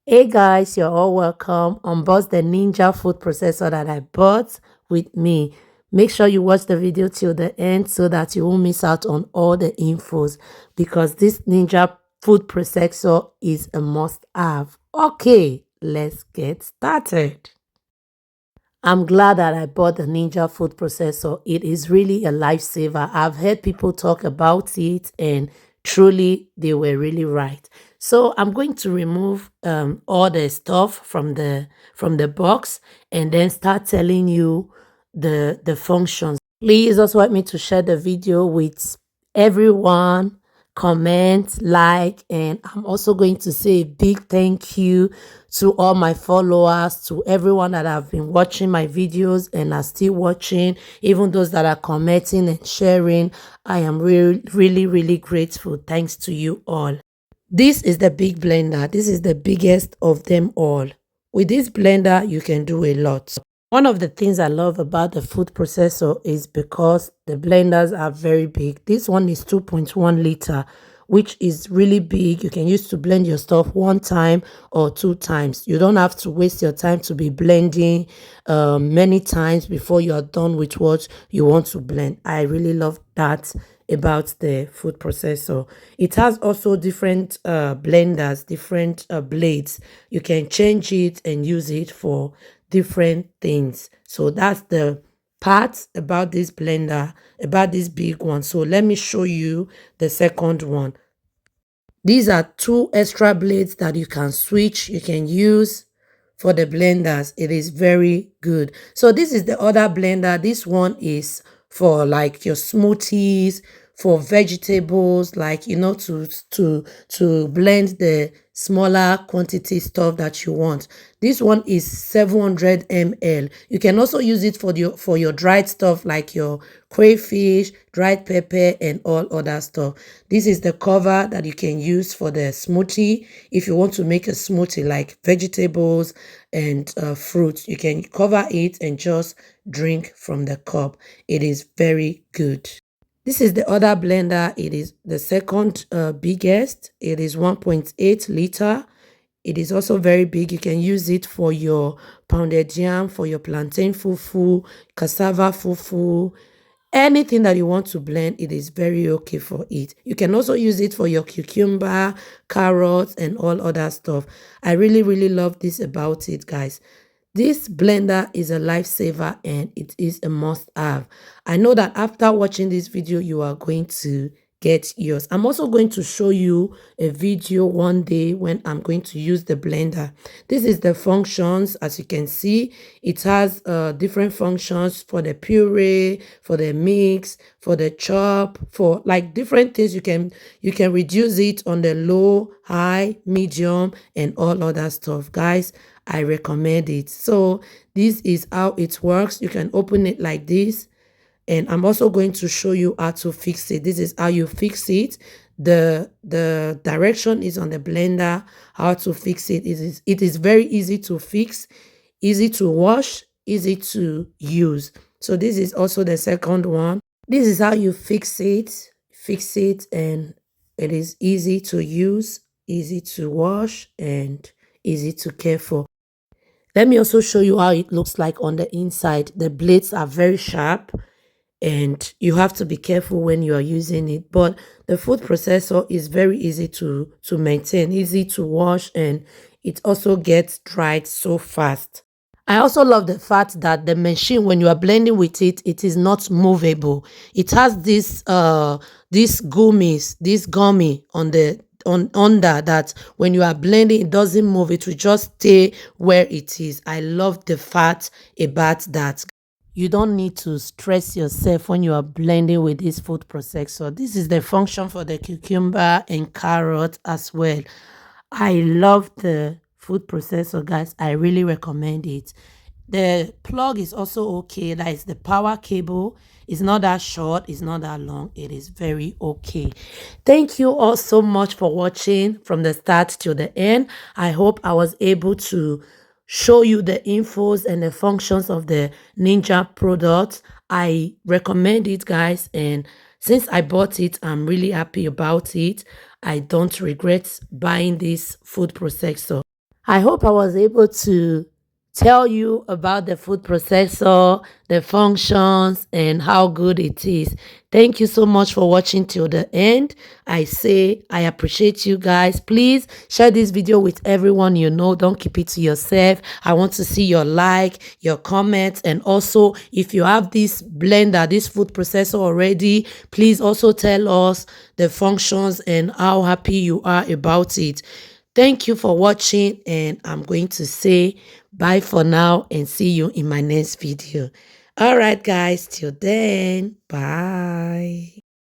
Hey guys, you're all welcome. Unbox the Ninja food processor that I bought with me. Make sure you watch the video till the end so that you won't miss out on all the infos because this Ninja food processor is a must have. Okay, let's get started. I'm glad that I bought the Ninja food processor. It is really a lifesaver. I've heard people talk about it and truly they were really right. So I'm going to remove all the stuff from the box and then start telling you the functions. Please also help me to share the video with everyone, comment, like, and I'm also going to say a big thank you to all my followers, to everyone that have been watching my videos and are still watching, even those that are commenting and sharing. I am really grateful. Thanks to you all. This is the big blender. This is the biggest of them all. With this blender, you can do a lot. One of the things I love about the food processor is because the blenders are very big. This one is 2.1 liter, which is really big. You can use to blend your stuff one time or two times. You don't have to waste your time to be blending many times before you are done with what you want to blend. I really love that about the food processor. It has also different blenders, different blades. You can change it and use it for different things. So that's the part about this blender, about this big one. So let me show you the second one. These are two extra blades that you can switch, you can use for the blenders. It is very good. So this is the other blender. This one is for like your smoothies, for vegetables, like to blend the smaller quantity stuff that you want. This one is 700 ml. You can also use it for your dried stuff like your crayfish, dried pepper, and all other stuff. This is the cover that you can use for the smoothie. If you want to make a smoothie like vegetables and fruits, you can cover it and just drink from the cup. It is very good. This is the other blender. It is the second biggest. It is 1.8 liter. It is also very big. You can use it for your pounded yam, for your plantain fufu, cassava fufu, anything that you want to blend. It is very okay for it. You can also use it for your cucumber, carrots, and all other stuff. I really love this about it, guys. This blender is a lifesaver and it is a must have. I know that after watching this video, you are going to get yours. I'm also going to show you a video one day when I'm going to use the blender. This is the functions. As you can see, it has different functions for the puree, for the mix, for the chop, for like different things. You can reduce it on the low, high, medium, and all other stuff. Guys, I recommend it. So this is how it works. You can open it like this, and I'm also going to show you how to fix it. This is how you fix it. The direction is on the blender. How to fix it, it is very easy to fix, easy to wash, easy to use. So this is also the second one. This is how you fix it, and it is easy to use, easy to wash, and easy to care for. Let me also show you how it looks like on the inside. The blades are very sharp and you have to be careful when you are using it. But the food processor is very easy to maintain, easy to wash, and it also gets dried so fast. I also love the fact that the machine, when you are blending with it, it is not movable. It has this gummies, this gummy on the on under that when you are blending, it doesn't move. It will just stay where it is. I love the fact about that. You don't need to stress yourself when you are blending with this food processor. This is the function for the cucumber and carrot as well. I love the food processor, guys. I really recommend it. The plug is also okay. That is the power cable. It's not that short. It's not that long. It is very okay. Thank you all so much for watching from the start to the end. I hope I was able to show you the infos and the functions of the Ninja product. I recommend it, guys, and since I bought it, I'm really happy about it. I don't regret buying this food processor. I hope I was able to tell you about the food processor, the functions, and how good it is. Thank you so much for watching till the end. I say I appreciate you guys. Please share this video with everyone you know. Don't keep it to yourself. I want to see your like, your comments, and also if you have this blender, this food processor already, please also tell us the functions and how happy you are about it. Thank you for watching, and I'm going to say bye for now and see you in my next video. All right, guys, till then, bye.